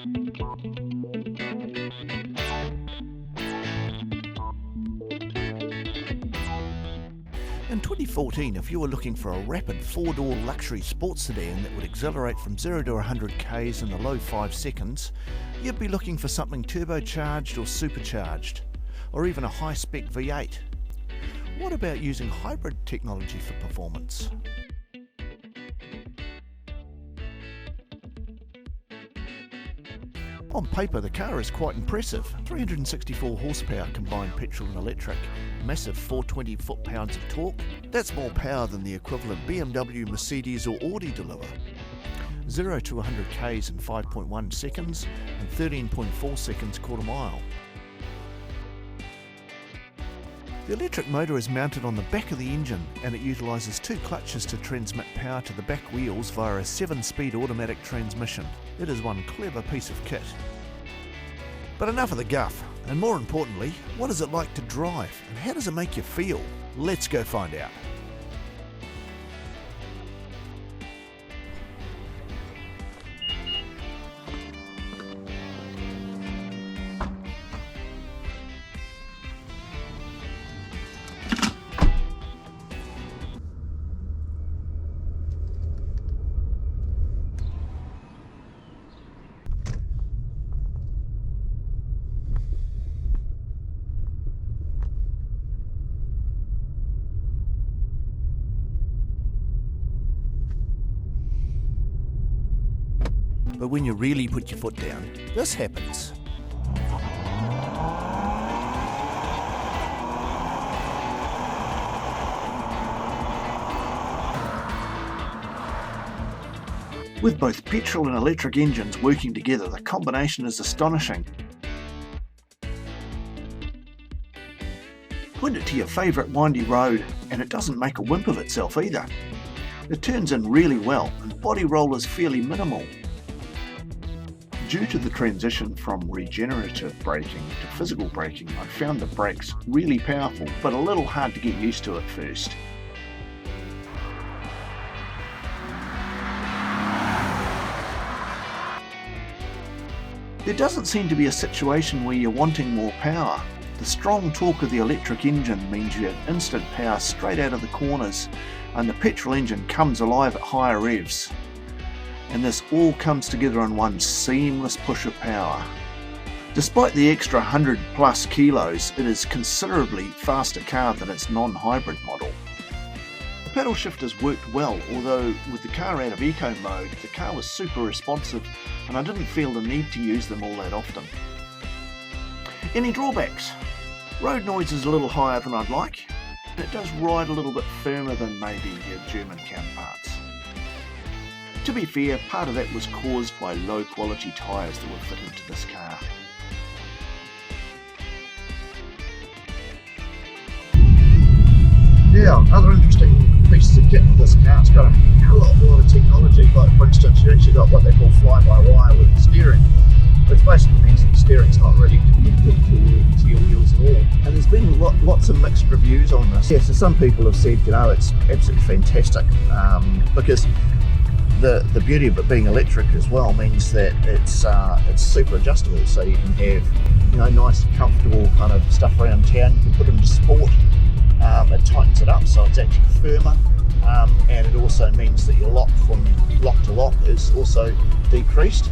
In 2014, if you were looking for a rapid 4-door luxury sports sedan that would accelerate from 0 to 100 k's in the low 5 seconds, you'd be looking for something turbocharged or supercharged, or even a high-spec V8. What about using hybrid technology for performance? On paper, the car is quite impressive. 364 horsepower combined petrol and electric, massive 420 foot-pounds of torque. That's more power than the equivalent BMW, Mercedes or Audi deliver. 0 to 100 k's in 5.1 seconds and 13.4 seconds quarter mile. The electric motor is mounted on the back of the engine and it utilises 2 clutches to transmit power to the back wheels via a 7-speed automatic transmission. It is one clever piece of kit. But enough of the guff, and more importantly, what is it like to drive and how does it make you feel? Let's go find out. But when you really put your foot down, this happens. With both petrol and electric engines working together, the combination is astonishing. Point it to your favourite windy road and it doesn't make a wimp of itself either. It turns in really well and body roll is fairly minimal. Due to the transition from regenerative braking to physical braking, I found the brakes really powerful, but a little hard to get used to at first. There doesn't seem to be a situation where you're wanting more power. The strong torque of the electric engine means you have instant power straight out of the corners, and the petrol engine comes alive at higher revs. And this all comes together in one seamless push of power. Despite the extra 100 plus kilos, it is considerably faster car than its non-hybrid model. The paddle shifters worked well, although with the car out of eco mode, the car was super responsive and I didn't feel the need to use them all that often. Any drawbacks? Road noise is a little higher than I'd like. It does ride a little bit firmer than maybe your German counterparts. To be fair, part of that was caused by low quality tyres that were fitted to this car. Yeah, other interesting pieces of kit with this car, it's got a hell of a lot of technology. Like for instance, you actually got what they call fly-by-wire with the steering, which basically means the steering's not really connected to your wheels at all. And there's been lots of mixed reviews on this. Yeah, so some people have said, you know, it's absolutely fantastic because the beauty of it being electric as well means that it's super adjustable, so you can have, you know, nice comfortable kind of stuff around town. You can put it into sport. It tightens it up so it's actually firmer, and it also means that your lock from lock to lock is also decreased.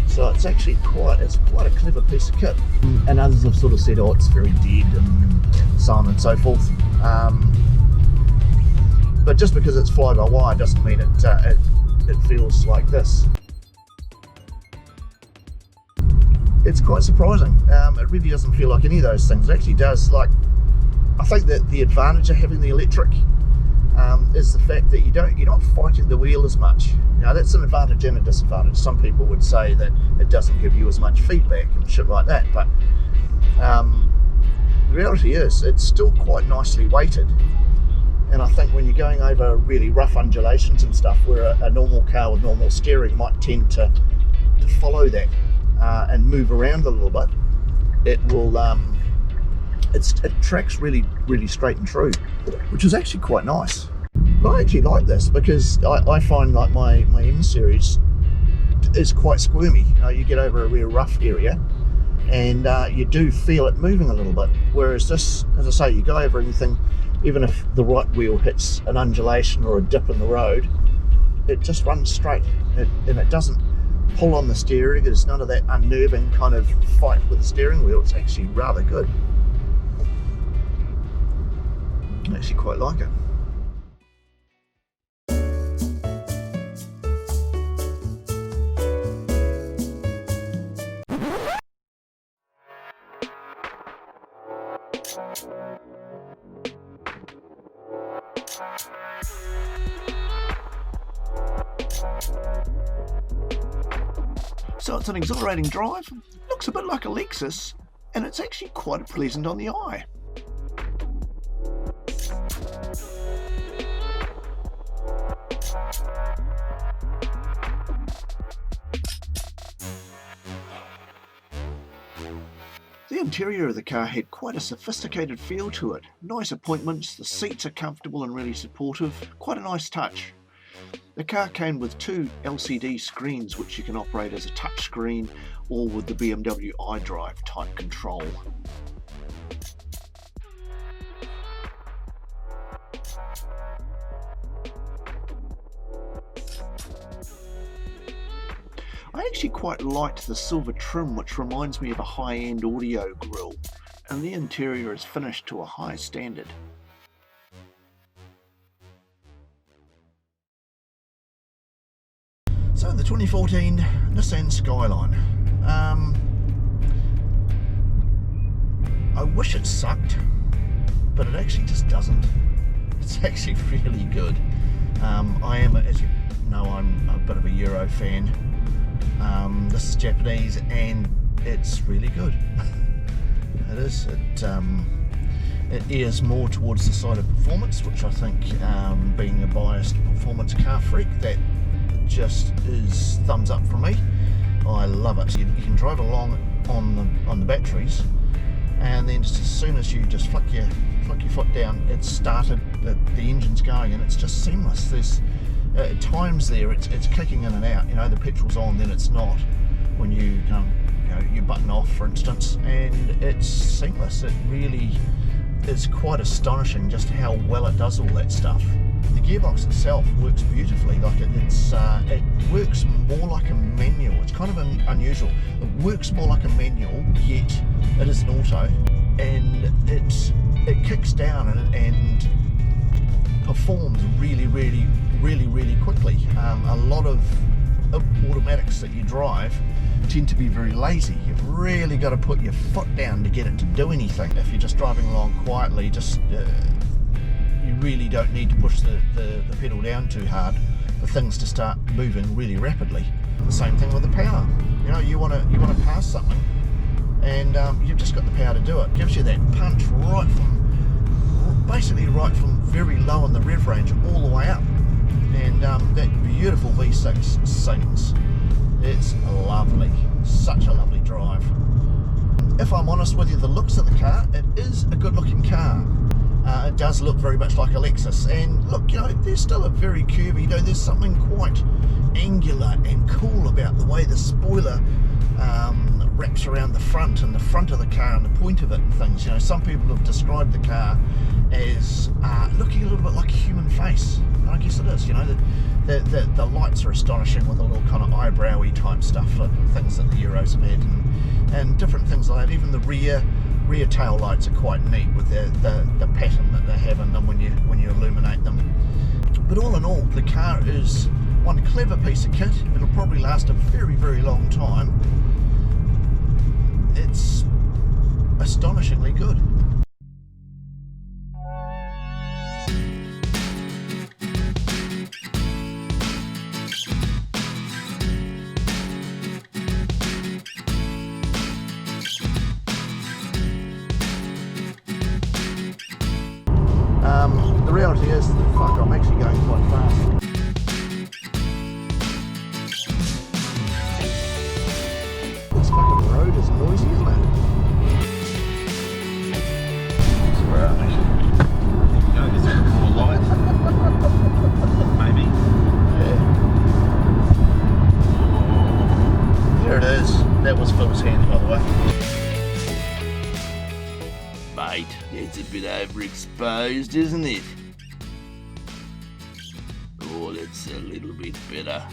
So it's actually quite a clever piece of kit. And others have sort of said, oh, it's very dead and so on and so forth. But just because it's fly-by-wire doesn't mean it feels like this. It's quite surprising. It really doesn't feel like any of those things. It actually does. Like, I think that the advantage of having the electric is the fact that you're not fighting the wheel as much. You know, that's an advantage and a disadvantage. Some people would say that it doesn't give you as much feedback and shit like that, but the reality is it's still quite nicely weighted. And I think when you're going over really rough undulations and stuff, where a normal car with normal steering might tend to follow that and move around a little bit, it will it tracks really straight and true, which is actually quite nice. But I actually like this because I find like my M series, is quite squirmy. You get over a real rough area and you do feel it moving a little bit, whereas this, as I say, you go over anything, even if the right wheel hits an undulation or a dip in the road, it just runs straight, and it doesn't pull on the steering. There's none of that unnerving kind of fight with the steering wheel. It's actually rather good. I actually quite like it. So it's an exhilarating drive, looks a bit like a Lexus, and it's actually quite pleasant on the eye. The interior of the car had quite a sophisticated feel to it. Nice appointments, the seats are comfortable and really supportive, quite a nice touch. The car came with two LCD screens which you can operate as a touch screen or with the BMW iDrive type control. I actually quite liked the silver trim, which reminds me of a high-end audio grille, and the interior is finished to a high standard. So the 2014 Nissan Skyline. I wish it sucked, but it actually just doesn't. It's actually really good. I am, as you know, I'm a bit of a Euro fan. This is Japanese and it's really good. It is. It ears more towards the side of performance, which I think, being a biased performance car freak, that just is thumbs up for me. I love it. You can drive along on the batteries, and then just as soon as you just flick your foot down, it's started. The engine's going, and it's just seamless. There's at times there it's clicking in and out. The petrol's on, then it's not. When you button off, for instance, and it's seamless. It really is quite astonishing just how well it does all that stuff. The gearbox itself works beautifully. Like it works more like a manual. It's kind of unusual. It works more like a manual, yet it is an auto, and it kicks down and performs really quickly. A lot of automatics that you drive tend to be very lazy. You've really got to put your foot down to get it to do anything. If you're just driving along quietly, you really don't need to push the pedal down too hard for things to start moving really rapidly. The same thing with the power. You want to pass something, and you've just got the power to do it. It gives you that punch right from very low in the rev range all the way up, and that beautiful V6 sings. It's lovely, such a lovely drive. If I'm honest with you, the looks of the car, it is a good looking car. It does look very much like a Lexus, and look, there's still a very curvy, there's something quite angular and cool about the way the spoiler wraps around the front and the front of the car and the point of it and things. Some people have described the car as looking a little bit like a human face, and I guess it is. The lights are astonishing with a little kind of eyebrowy type stuff, things that the Euros have had, and different things like that. Even the rear tail lights are quite neat with the pattern that they have in them when you illuminate them. But all in all, the car is one clever piece of kit. It'll probably last a very long time. It's astonishingly good. The reality is, I'm actually going quite fast. This fucking road is noisy, isn't it? That's where I think you go. There's a bit more light. Maybe. Yeah. that was Phil's hand, by the way. Mate, it's a bit overexposed, isn't it? Oh, that's a little bit better.